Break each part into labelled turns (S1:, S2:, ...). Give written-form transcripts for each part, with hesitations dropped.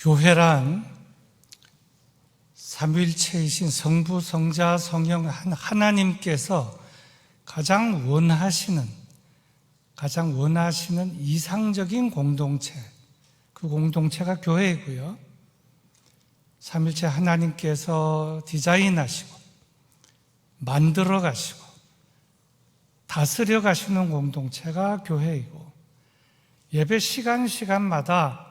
S1: 교회란 삼위일체이신 성부, 성자, 성령 하나님께서 가장 원하시는 이상적인 공동체, 그 공동체가 교회이고요. 삼위일체 하나님께서 디자인하시고 만들어 가시고 다스려 가시는 공동체가 교회이고, 예배 시간마다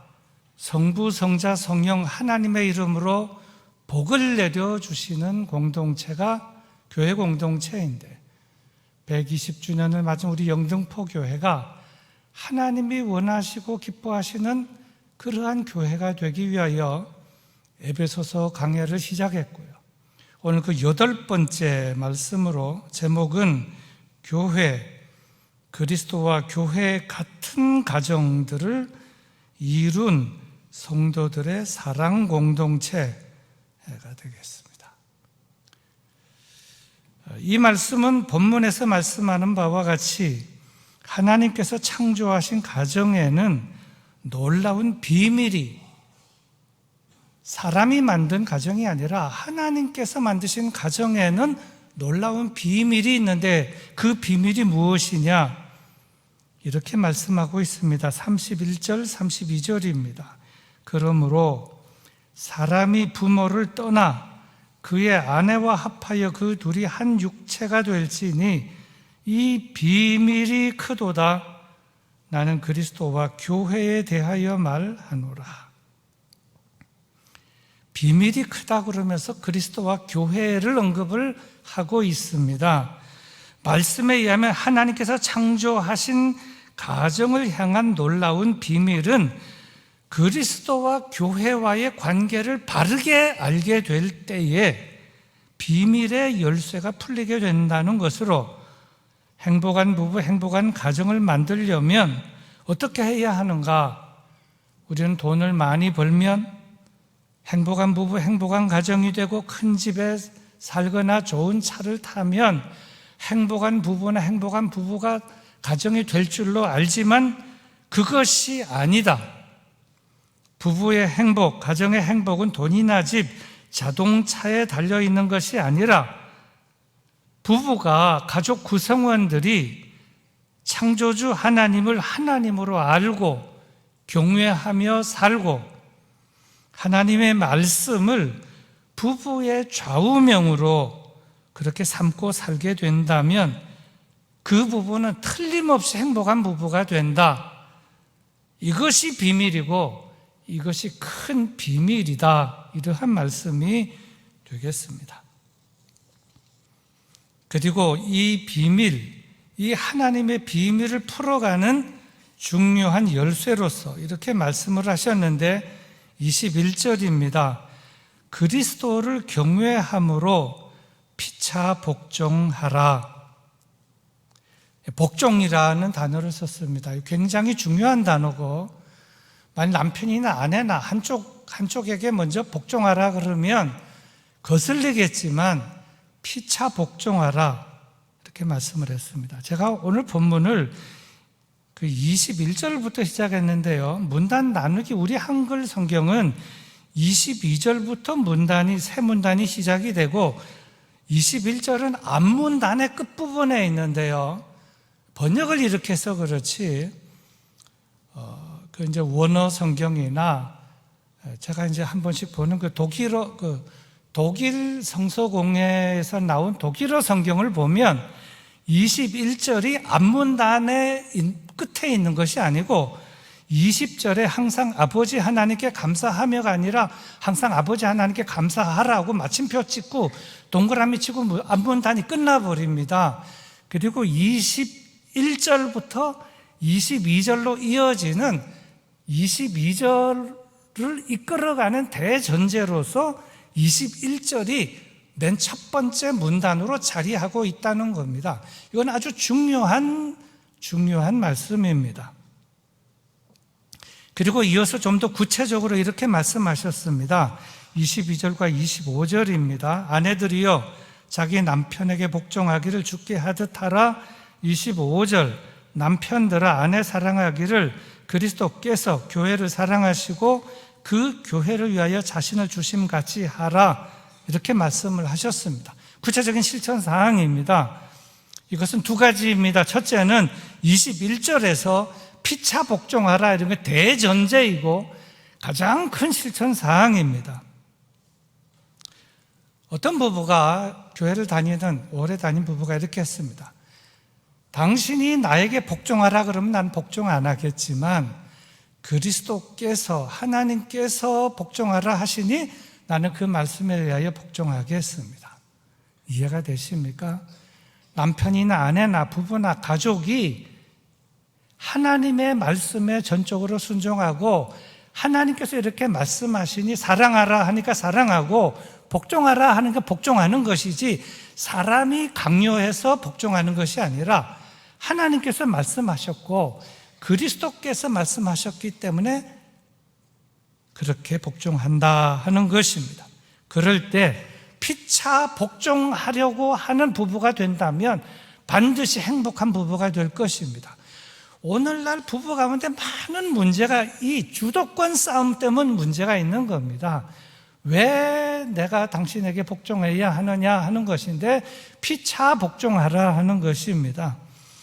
S1: 성부, 성자, 성령 하나님의 이름으로 복을 내려주시는 공동체가 교회 공동체인데, 120주년을 맞은 우리 영등포 교회가 하나님이 원하시고 기뻐하시는 그러한 교회가 되기 위하여 에베소서 강해를 시작했고요. 오늘 그 8번째 말씀으로 제목은 교회, 그리스도와 교회 같은 가정들을 이룬 성도들의 사랑 공동체가 되겠습니다. 이 말씀은 본문에서 말씀하는 바와 같이 하나님께서 창조하신 가정에는 놀라운 비밀이, 사람이 만든 가정이 아니라 하나님께서 만드신 가정에는 놀라운 비밀이 있는데, 그 비밀이 무엇이냐? 이렇게 말씀하고 있습니다. 31절, 32절입니다. 그러므로 사람이 부모를 떠나 그의 아내와 합하여 그 둘이 한 육체가 될지니 이 비밀이 크도다. 나는 그리스도와 교회에 대하여 말하노라. 비밀이 크다 그러면서 그리스도와 교회를 언급을 하고 있습니다. 말씀에 의하면 하나님께서 창조하신 가정을 향한 놀라운 비밀은 그리스도와 교회와의 관계를 바르게 알게 될 때에 비밀의 열쇠가 풀리게 된다는 것으로, 행복한 부부, 행복한 가정을 만들려면 어떻게 해야 하는가? 우리는 돈을 많이 벌면 행복한 부부, 행복한 가정이 되고, 큰 집에 살거나 좋은 차를 타면 행복한 부부나 행복한 부부가 가정이 될 줄로 알지만 그것이 아니다. 부부의 행복, 가정의 행복은 돈이나 집, 자동차에 달려있는 것이 아니라 부부가, 가족 구성원들이 창조주 하나님을 하나님으로 알고 경외하며 살고, 하나님의 말씀을 부부의 좌우명으로 그렇게 삼고 살게 된다면 그 부부는 틀림없이 행복한 부부가 된다. 이것이 비밀이고 이것이 큰 비밀이다. 이러한 말씀이 되겠습니다. 그리고 이 비밀, 이 하나님의 비밀을 풀어가는 중요한 열쇠로서 이렇게 말씀을 하셨는데, 21절입니다. 그리스도를 경외함으로 피차 복종하라. 복종이라는 단어를 썼습니다. 굉장히 중요한 단어고, 만약 남편이나 아내나 한쪽에게 먼저 복종하라 그러면 거슬리겠지만 피차 복종하라, 이렇게 말씀을 했습니다. 제가 오늘 본문을 그 21절부터 시작했는데요. 문단 나누기, 우리 한글 성경은 22절부터 문단이, 새 문단이 시작이 되고 21절은 앞문단의 끝부분에 있는데요. 번역을 이렇게 해서 그렇지, 그 이제 원어 성경이나 제가 이제 한 번씩 보는 그 독일 성서공회에서 나온 독일어 성경을 보면 21절이 앞문단의 끝에 있는 것이 아니고 20절에 항상 아버지 하나님께 감사하며가 아니라 항상 아버지 하나님께 감사하라고 마침표 찍고 동그라미 치고 앞문단이 끝나버립니다. 그리고 21절부터 22절로 이어지는 22절을 이끌어가는 대전제로서 21절이 맨 첫 번째 문단으로 자리하고 있다는 겁니다. 이건 아주 중요한 말씀입니다. 그리고 이어서 좀 더 구체적으로 이렇게 말씀하셨습니다. 22절과 25절입니다. 아내들이여 자기 남편에게 복종하기를 주께 하듯 하라. 25절 남편들아 아내 사랑하기를 그리스도께서 교회를 사랑하시고 그 교회를 위하여 자신을 주심같이 하라, 이렇게 말씀을 하셨습니다. 구체적인 실천 사항입니다. 이것은 두 가지입니다. 첫째는 21절에서 피차 복종하라, 이런 게 대전제이고 가장 큰 실천 사항입니다. 어떤 부부가, 교회를 오래 다닌 부부가 이렇게 했습니다. 당신이 나에게 복종하라 그러면 난 복종 안 하겠지만 그리스도께서, 하나님께서 복종하라 하시니 나는 그 말씀에 의하여 복종하겠습니다. 이해가 되십니까? 남편이나 아내나 부부나 가족이 하나님의 말씀에 전적으로 순종하고, 하나님께서 이렇게 말씀하시니 사랑하라 하니까 사랑하고, 복종하라 하니까 복종하는 것이지, 사람이 강요해서 복종하는 것이 아니라 하나님께서 말씀하셨고 그리스도께서 말씀하셨기 때문에 그렇게 복종한다 하는 것입니다. 그럴 때 피차 복종하려고 하는 부부가 된다면 반드시 행복한 부부가 될 것입니다. 오늘날 부부 가운데 많은 문제가 이 주도권 싸움 때문에 문제가 있는 겁니다. 왜 내가 당신에게 복종해야 하느냐 하는 것인데 피차 복종하라 하는 것입니다.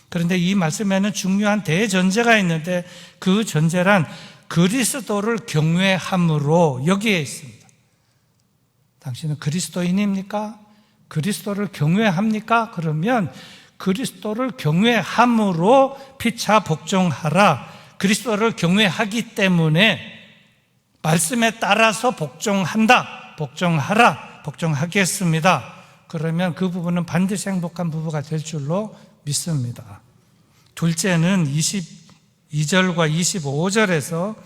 S1: 그런데 이 말씀에는 중요한 대전제가 있는데 그 전제란 그리스도를 경외함으로 여기에 있습니다. 당신은 그리스도인입니까? 그리스도를 경외합니까? 그러면 그리스도를 경외함으로 피차 복종하라. 그리스도를 경외하기 때문에 말씀에 따라서 복종한다. 복종하라. 복종하겠습니다. 그러면 그 부부는 반드시 행복한 부부가 될 줄로 믿습니다. 둘째는 22절과 25절에서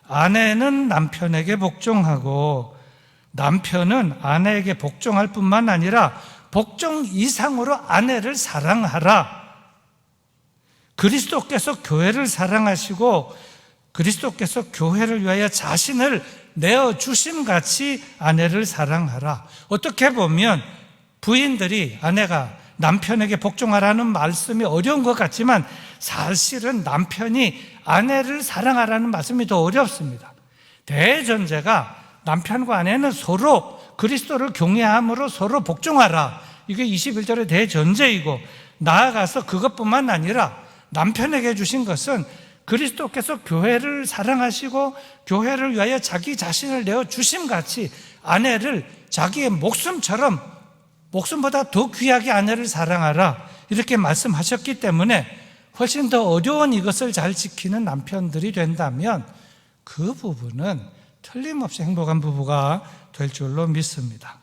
S1: 아내는 남편에게 복종하고 남편은 아내에게 복종할 뿐만 아니라 복종 이상으로 아내를 사랑하라. 그리스도께서 교회를 사랑하시고 그리스도께서 교회를 위하여 자신을 내어주심 같이 아내를 사랑하라. 어떻게 보면 부인들이, 아내가 남편에게 복종하라는 말씀이 어려운 것 같지만 사실은 남편이 아내를 사랑하라는 말씀이 더 어렵습니다. 대전제가 남편과 아내는 서로 그리스도를 경외함으로 서로 복종하라. 이게 21절의 대전제이고, 나아가서 그것뿐만 아니라 남편에게 주신 것은 그리스도께서 교회를 사랑하시고 교회를 위하여 자기 자신을 내어주심 같이 아내를 자기의 목숨처럼, 목숨보다 더 귀하게 아내를 사랑하라, 이렇게 말씀하셨기 때문에 훨씬 더 어려운 이것을 잘 지키는 남편들이 된다면 그 부부는 틀림없이 행복한 부부가 될 줄로 믿습니다.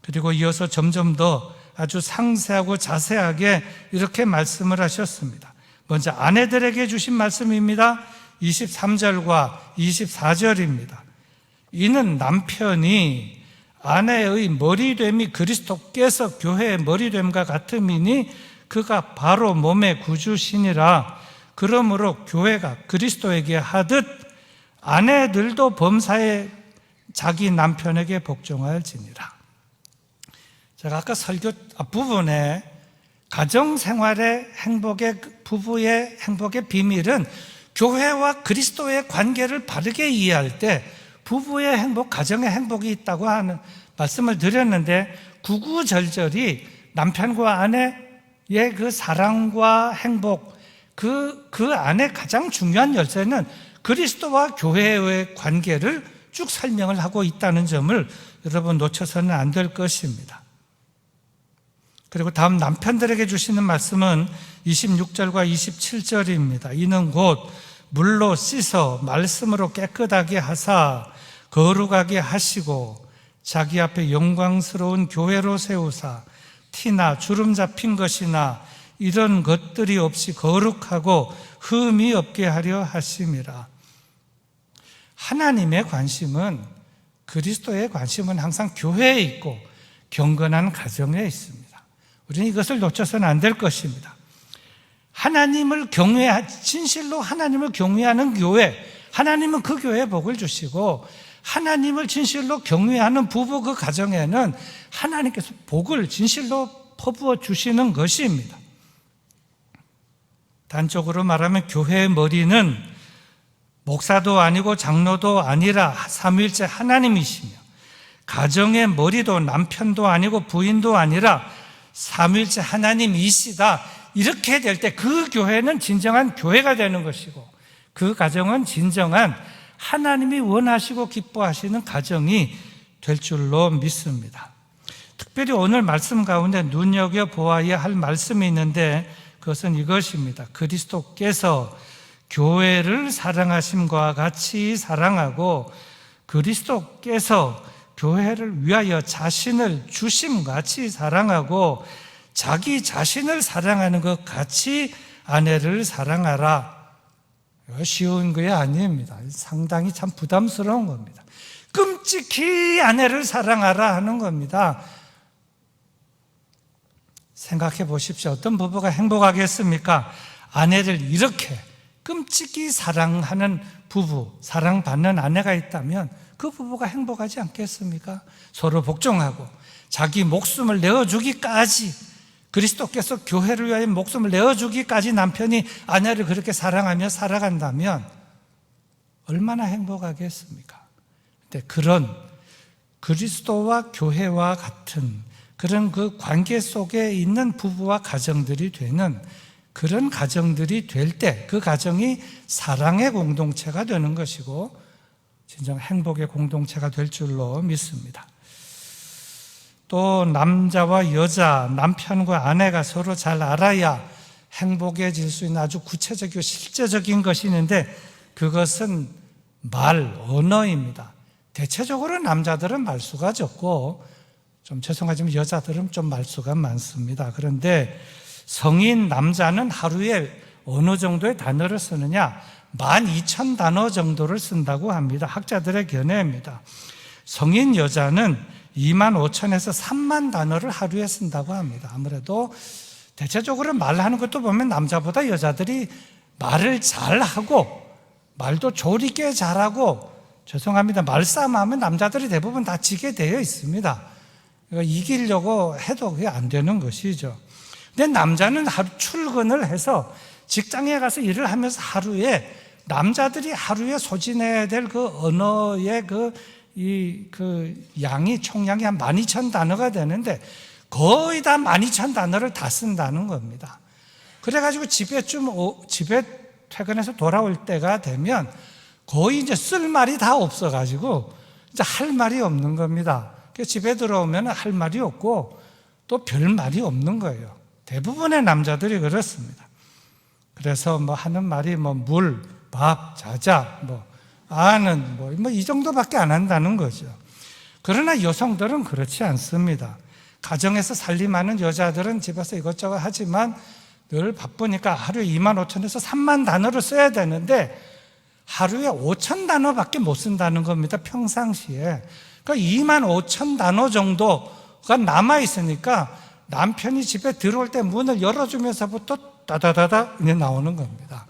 S1: 그리고 이어서 점점 더 아주 상세하고 자세하게 이렇게 말씀을 하셨습니다. 먼저 아내들에게 주신 말씀입니다. 23절과 24절입니다. 이는 남편이 아내의 머리됨이 그리스도께서 교회의 머리됨과 같음이니 그가 바로 몸의 구주시니라. 그러므로 교회가 그리스도에게 하듯 아내들도 범사에 자기 남편에게 복종할지니라. 제가 아까 설교 앞부분에 가정생활의 행복의, 부부의 행복의 비밀은 교회와 그리스도의 관계를 바르게 이해할 때 부부의 행복, 가정의 행복이 있다고 하는 말씀을 드렸는데, 구구절절이 남편과 아내의 그 사랑과 행복, 그 안에 가장 중요한 열쇠는 그리스도와 교회의 관계를 쭉 설명을 하고 있다는 점을 여러분 놓쳐서는 안 될 것입니다. 그리고 다음 남편들에게 주시는 말씀은 26절과 27절입니다. 이는 곧 물로 씻어 말씀으로 깨끗하게 하사 거룩하게 하시고 자기 앞에 영광스러운 교회로 세우사 티나 주름 잡힌 것이나 이런 것들이 없이 거룩하고 흠이 없게 하려 하심이라. 하나님의 관심은, 그리스도의 관심은 항상 교회에 있고 경건한 가정에 있습니다. 우리는 이것을 놓쳐서는 안 될 것입니다. 하나님을 진실로 하나님을 경외하는 교회, 하나님은 그 교회에 복을 주시고 하나님을 진실로 경외하는 부부 그 가정에는 하나님께서 복을 진실로 퍼부어 주시는 것입니다. 단적으로 말하면 교회의 머리는 목사도 아니고 장로도 아니라 삼위일체 하나님이시며 가정의 머리도 남편도 아니고 부인도 아니라 삼위일체 하나님이시다. 이렇게 될 때 그 교회는 진정한 교회가 되는 것이고 그 가정은 진정한 하나님이 원하시고 기뻐하시는 가정이 될 줄로 믿습니다. 특별히 오늘 말씀 가운데 눈여겨보아야 할 말씀이 있는데 그것은 이것입니다. 그리스도께서 교회를 사랑하심과 같이 사랑하고 그리스도께서 교회를 위하여 자신을 주심과 같이 사랑하고 자기 자신을 사랑하는 것 같이 아내를 사랑하라. 쉬운 게 아닙니다. 상당히 참 부담스러운 겁니다. 끔찍히 아내를 사랑하라 하는 겁니다. 생각해 보십시오. 어떤 부부가 행복하겠습니까? 아내를 이렇게 끔찍히 사랑하는 부부, 사랑받는 아내가 있다면 그 부부가 행복하지 않겠습니까? 서로 복종하고 자기 목숨을 내어주기까지, 그리스도께서 교회를 위하여 목숨을 내어주기까지 남편이 아내를 그렇게 사랑하며 살아간다면 얼마나 행복하겠습니까? 근데 그런 그리스도와 교회와 같은 그런 그 관계 속에 있는 부부와 가정들이 되는 그런 가정들이 될 때 그 가정이 사랑의 공동체가 되는 것이고 진정 행복의 공동체가 될 줄로 믿습니다. 또 남자와 여자, 남편과 아내가 서로 잘 알아야 행복해질 수 있는 아주 구체적이고 실제적인 것이 있는데 그것은 말, 언어입니다. 대체적으로 남자들은 말수가 적고 좀 죄송하지만 여자들은 좀 말수가 많습니다. 그런데 성인 남자는 하루에 어느 정도의 단어를 쓰느냐? 12,000단어 정도를 쓴다고 합니다. 학자들의 견해입니다. 성인 여자는 25,000에서 3만 단어를 하루에 쓴다고 합니다. 아무래도 대체적으로 말하는 것도 보면 남자보다 여자들이 말을 잘하고 말도 조리게 잘하고, 죄송합니다, 말싸움하면 남자들이 대부분 다 지게 되어 있습니다. 이기려고 해도 그게 안 되는 것이죠. 근데 남자는 하루 출근을 해서 직장에 가서 일을 하면서 하루에 남자들이 하루에 소진해야 될 그 언어의 그 양이 총량이 한 12,000단어가 되는데 거의 다 12,000단어를 다 쓴다는 겁니다. 그래가지고 집에 퇴근해서 돌아올 때가 되면 거의 이제 쓸 말이 다 없어가지고 이제 할 말이 없는 겁니다. 집에 들어오면 할 말이 없고 또 별 말이 없는 거예요. 대부분의 남자들이 그렇습니다. 그래서 뭐 하는 말이 뭐 물, 밥, 자자, 아는 이 정도밖에 안 한다는 거죠. 그러나 여성들은 그렇지 않습니다. 가정에서 살림하는 여자들은 집에서 이것저것 하지만 늘 바쁘니까 하루에 25,000에서 3만 단어를 써야 되는데 하루에 5,000단어밖에 못 쓴다는 겁니다. 평상시에. 그러니까 25,000단어 정도가 남아있으니까 남편이 집에 들어올 때 문을 열어주면서부터 다다다다 나오는 겁니다.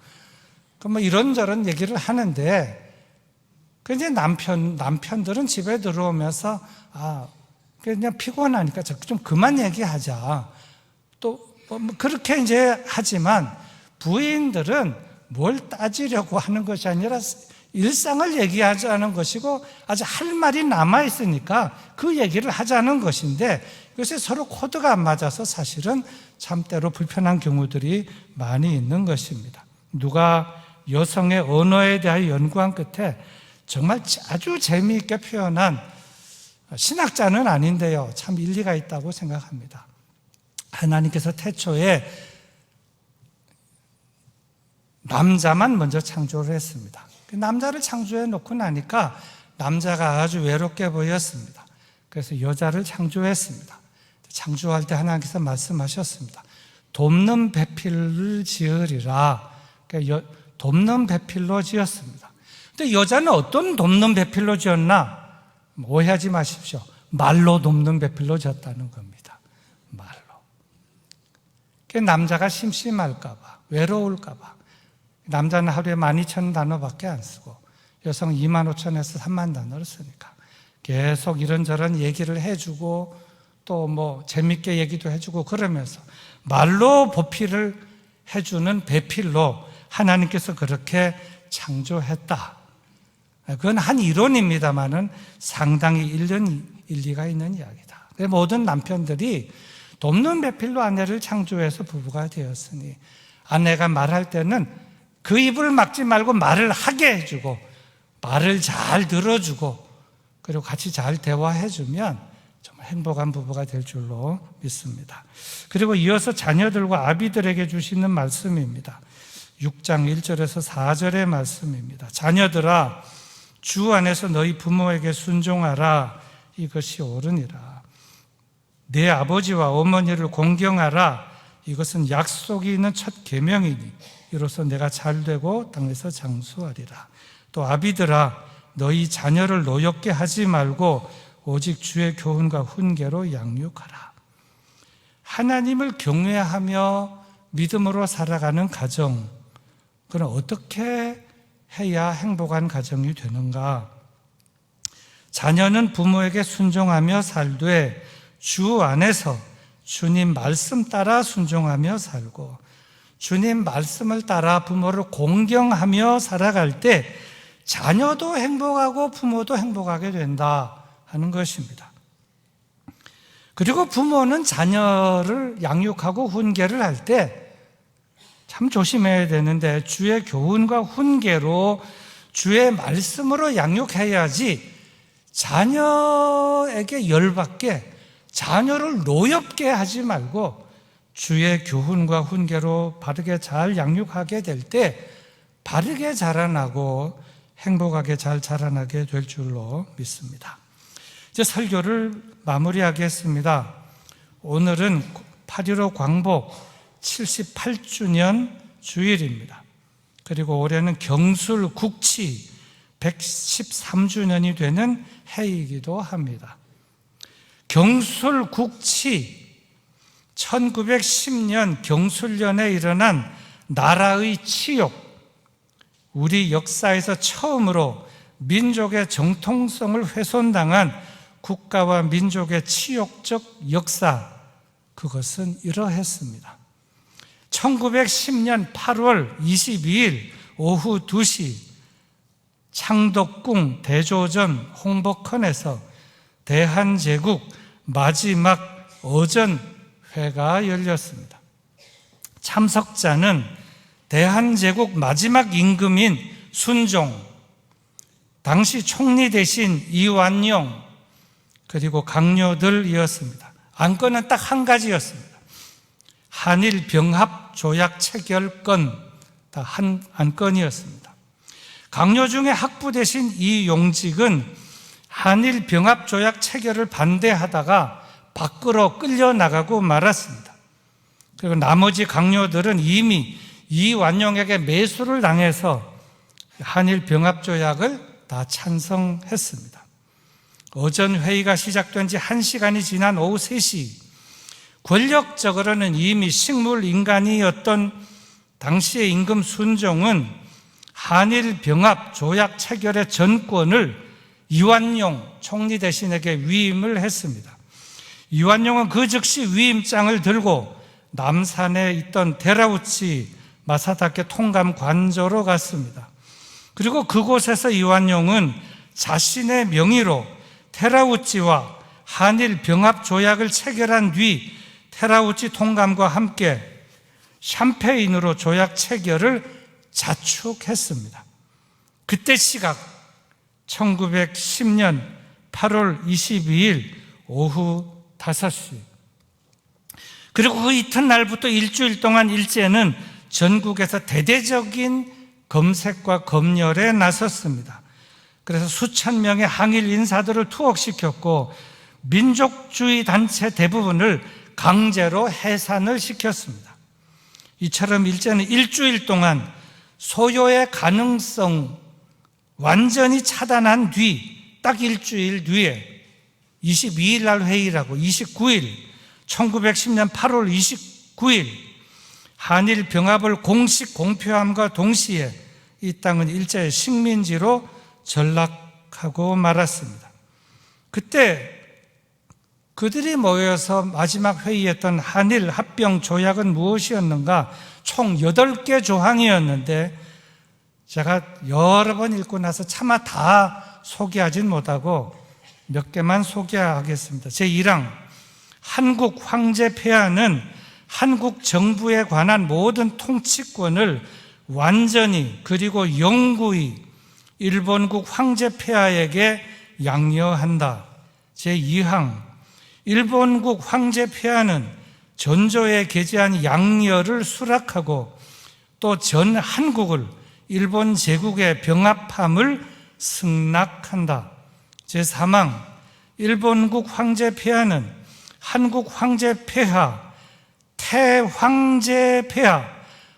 S1: 그럼 이런저런 얘기를 하는데, 이제 남편들은 집에 들어오면서, 그냥 피곤하니까 좀 그만 얘기하자. 또, 그렇게 이제 하지만 부인들은 뭘 따지려고 하는 것이 아니라 일상을 얘기하자는 것이고 아직 할 말이 남아있으니까 그 얘기를 하자는 것인데 이것이 서로 코드가 안 맞아서 사실은 참 때로 불편한 경우들이 많이 있는 것입니다. 누가 여성의 언어에 대하여 연구한 끝에 정말 아주 재미있게 표현한, 신학자는 아닌데요, 참 일리가 있다고 생각합니다. 하나님께서 태초에 남자만 먼저 창조를 했습니다. 남자를 창조해 놓고 나니까 남자가 아주 외롭게 보였습니다. 그래서 여자를 창조했습니다. 창조할 때 하나님께서 말씀하셨습니다. 돕는 배필을 지으리라. 그러니까 돕는 배필로 지었습니다. 근데 여자는 어떤 돕는 배필로 지었나? 오해하지 마십시오. 말로 돕는 배필로 지었다는 겁니다. 말로. 남자가 심심할까봐, 외로울까봐. 남자는 하루에 12,000단어밖에 안 쓰고 여성 25,000에서 3만 단어를 쓰니까 계속 이런저런 얘기를 해주고 또 재밌게 얘기도 해주고 그러면서 말로 보필을 해주는 배필로 하나님께서 그렇게 창조했다. 그건 한 이론입니다만은 상당히 일리가 있는 이야기다. 모든 남편들이 돕는 배필로 아내를 창조해서 부부가 되었으니 아내가 말할 때는 그 입을 막지 말고 말을 하게 해주고 말을 잘 들어주고 그리고 같이 잘 대화해주면 정말 행복한 부부가 될 줄로 믿습니다. 그리고 이어서 자녀들과 아비들에게 주시는 말씀입니다. 6장 1절에서 4절의 말씀입니다. 자녀들아 주 안에서 너희 부모에게 순종하라. 이것이 옳으니라. 내 아버지와 어머니를 공경하라. 이것은 약속이 있는 첫 계명이니 이로써 내가 잘되고 땅에서 장수하리라. 또 아비들아 너희 자녀를 노엽게 하지 말고 오직 주의 교훈과 훈계로 양육하라. 하나님을 경외하며 믿음으로 살아가는 가정, 그럼 어떻게 해야 행복한 가정이 되는가? 자녀는 부모에게 순종하며 살되 주 안에서 주님 말씀 따라 순종하며 살고 주님 말씀을 따라 부모를 공경하며 살아갈 때 자녀도 행복하고 부모도 행복하게 된다 하는 것입니다. 그리고 부모는 자녀를 양육하고 훈계를 할 때 참 조심해야 되는데 주의 교훈과 훈계로 주의 말씀으로 양육해야지 자녀에게 열받게 자녀를 노엽게 하지 말고 주의 교훈과 훈계로 바르게 잘 양육하게 될 때 바르게 자라나고 행복하게 잘 자라나게 될 줄로 믿습니다. 이제 설교를 마무리하겠습니다. 오늘은 8.15 광복 78주년 주일입니다. 그리고 올해는 경술 국치 113주년이 되는 해이기도 합니다. 경술 국치 1910년 경술련에 일어난 나라의 치욕, 우리 역사에서 처음으로 민족의 정통성을 훼손당한 국가와 민족의 치욕적 역사, 그것은 이러했습니다. 1910년 8월 22일 오후 2시 창덕궁 대조전 홍복헌에서 대한제국 마지막 어전회가 열렸습니다. 참석자는 대한제국 마지막 임금인 순종, 당시 총리 대신 이완용, 그리고 강요들이었습니다. 안건은 딱 한 가지였습니다. 한일 병합 조약 체결권, 다 한 안건이었습니다. 강요 중에 학부 대신 이용직은 한일 병합 조약 체결을 반대하다가 밖으로 끌려나가고 말았습니다. 그리고 나머지 강요들은 이미 이완용에게 매수를 당해서 한일 병합 조약을 다 찬성했습니다. 어전 회의가 시작된 지 1시간이 지난 오후 3시, 권력적으로는 이미 식물 인간이었던 당시의 임금 순종은 한일 병합 조약 체결의 전권을 이완용 총리 대신에게 위임을 했습니다. 이완용은 그 즉시 위임장을 들고 남산에 있던 데라우치 마사다케 통감 관저로 갔습니다. 그리고 그곳에서 이완용은 자신의 명의로 테라우치와 한일 병합 조약을 체결한 뒤 테라우치 통감과 함께 샴페인으로 조약 체결을 자축했습니다. 그때 시각 1910년 8월 22일 오후 5시. 그리고 그 이튿날부터 일주일 동안 일제는 전국에서 대대적인 검색과 검열에 나섰습니다. 그래서 수천 명의 항일 인사들을 투옥시켰고 민족주의 단체 대부분을 강제로 해산을 시켰습니다. 이처럼 일제는 일주일 동안 소요의 가능성 완전히 차단한 뒤 딱 일주일 뒤에 22일 날 회의라고 29일 1910년 8월 29일 한일 병합을 공식 공표함과 동시에 이 땅은 일제의 식민지로 전락하고 말았습니다. 그때 그들이 모여서 마지막 회의했던 한일 합병 조약은 무엇이었는가? 총 8개 조항이었는데 제가 여러 번 읽고 나서 차마 다 소개하진 못하고 몇 개만 소개하겠습니다. 제1항, 한국 황제 폐하는 한국 정부에 관한 모든 통치권을 완전히 그리고 영구히 일본국 황제 폐하에게 양려한다. 제2항, 일본국 황제 폐하는 전조에 게재한 양려를 수락하고 또 전 한국을 일본 제국의 병합함을 승낙한다. 제3항, 일본국 황제 폐하는 한국 황제 폐하, 태황제 폐하,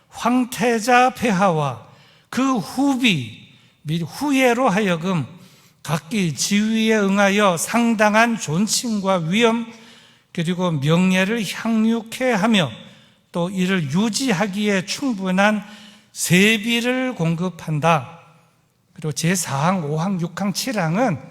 S1: 황태자 폐하와 그 후비 및 후예로 하여금 각기 지위에 응하여 상당한 존칭과 위엄 그리고 명예를 향유케 하며 또 이를 유지하기에 충분한 세비를 공급한다. 그리고 제4항, 5항, 6항, 7항은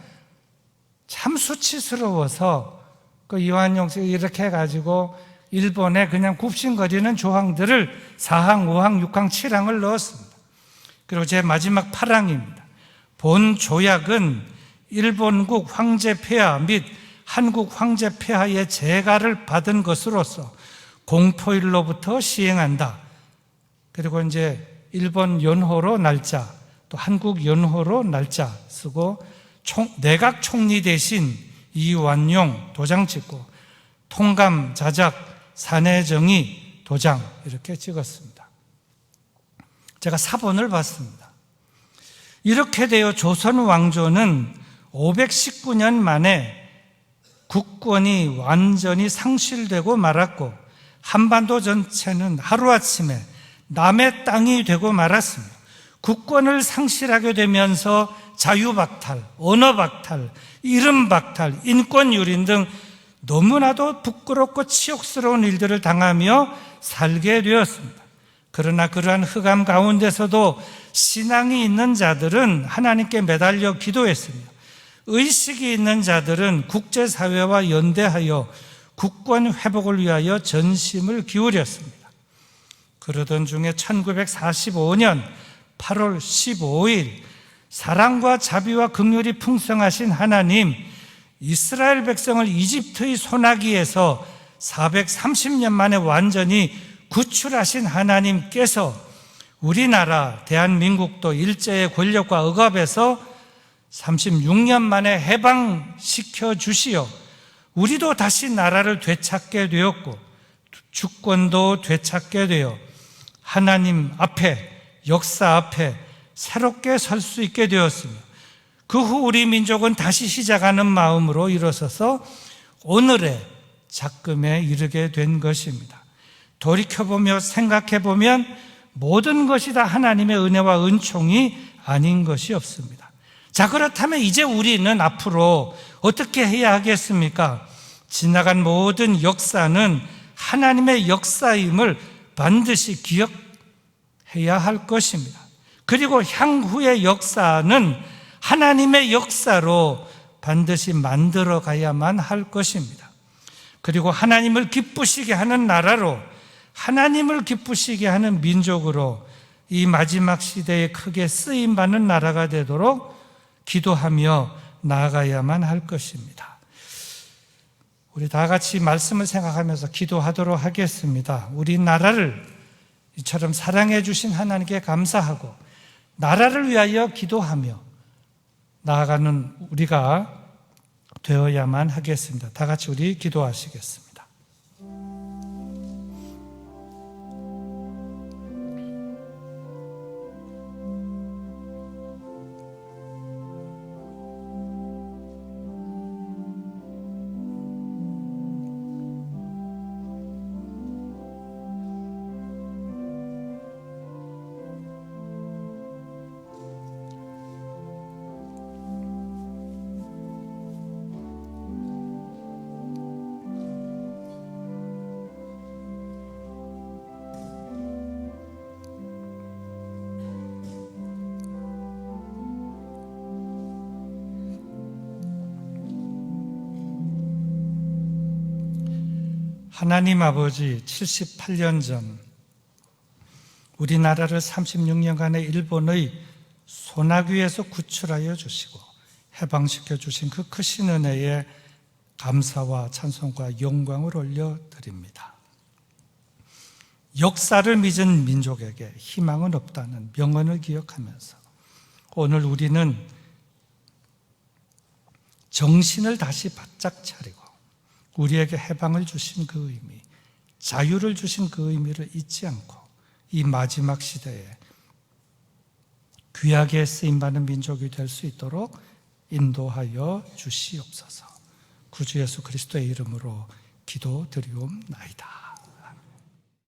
S1: 참 수치스러워서 그 이완용씨가 이렇게 해가지고 일본에 그냥 굽신거리는 조항들을 4항, 5항, 6항, 7항을 넣었습니다. 그리고 제 마지막 8항입니다. 본 조약은 일본국 황제 폐하 및 한국 황제 폐하의 재가를 받은 것으로서 공포일로부터 시행한다. 그리고 이제 일본 연호로 날짜, 또 한국 연호로 날짜 쓰고 내각 총리 대신 이완용 도장 찍고 통감, 자작, 사내정의 도장 이렇게 찍었습니다. 제가 사본을 봤습니다. 이렇게 되어 조선 왕조는 519년 만에 국권이 완전히 상실되고 말았고 한반도 전체는 하루아침에 남의 땅이 되고 말았습니다. 국권을 상실하게 되면서 자유박탈, 언어박탈, 이름박탈, 인권유린 등 너무나도 부끄럽고 치욕스러운 일들을 당하며 살게 되었습니다. 그러나 그러한 흑암 가운데서도 신앙이 있는 자들은 하나님께 매달려 기도했습니다. 의식이 있는 자들은 국제사회와 연대하여 국권 회복을 위하여 전심을 기울였습니다. 그러던 중에 1945년 8월 15일 사랑과 자비와 긍휼이 풍성하신 하나님, 이스라엘 백성을 이집트의 소나기에서 430년 만에 완전히 구출하신 하나님께서 우리나라 대한민국도 일제의 권력과 억압에서 36년 만에 해방시켜 주시어 우리도 다시 나라를 되찾게 되었고 주권도 되찾게 되어 하나님 앞에, 역사 앞에 새롭게 설 수 있게 되었으며 그 후 우리 민족은 다시 시작하는 마음으로 일어서서 오늘의 작금에 이르게 된 것입니다. 돌이켜보며 생각해보면 모든 것이 다 하나님의 은혜와 은총이 아닌 것이 없습니다. 자, 그렇다면 이제 우리는 앞으로 어떻게 해야 하겠습니까? 지나간 모든 역사는 하나님의 역사임을 반드시 기억해야 할 것입니다. 그리고 향후의 역사는 하나님의 역사로 반드시 만들어 가야만 할 것입니다. 그리고 하나님을 기쁘시게 하는 나라로, 하나님을 기쁘시게 하는 민족으로 이 마지막 시대에 크게 쓰임받는 나라가 되도록 기도하며 나아가야만 할 것입니다. 우리 다 같이 말씀을 생각하면서 기도하도록 하겠습니다. 우리 나라를 이처럼 사랑해 주신 하나님께 감사하고 나라를 위하여 기도하며 나아가는 우리가 되어야만 하겠습니다. 다 같이 우리 기도하시겠습니다. 하나님 아버지, 78년 전 우리나라를 36년간의 일본의 소나귀에서 구출하여 주시고 해방시켜 주신 그 크신 은혜에 감사와 찬송과 영광을 올려드립니다. 역사를 믿은 민족에게 희망은 없다는 명언을 기억하면서 오늘 우리는 정신을 다시 바짝 차리고 우리에게 해방을 주신 그 의미, 자유를 주신 그 의미를 잊지 않고 이 마지막 시대에 귀하게 쓰임받는 민족이 될 수 있도록 인도하여 주시옵소서. 구주 예수 그리스도의 이름으로 기도드리옵나이다.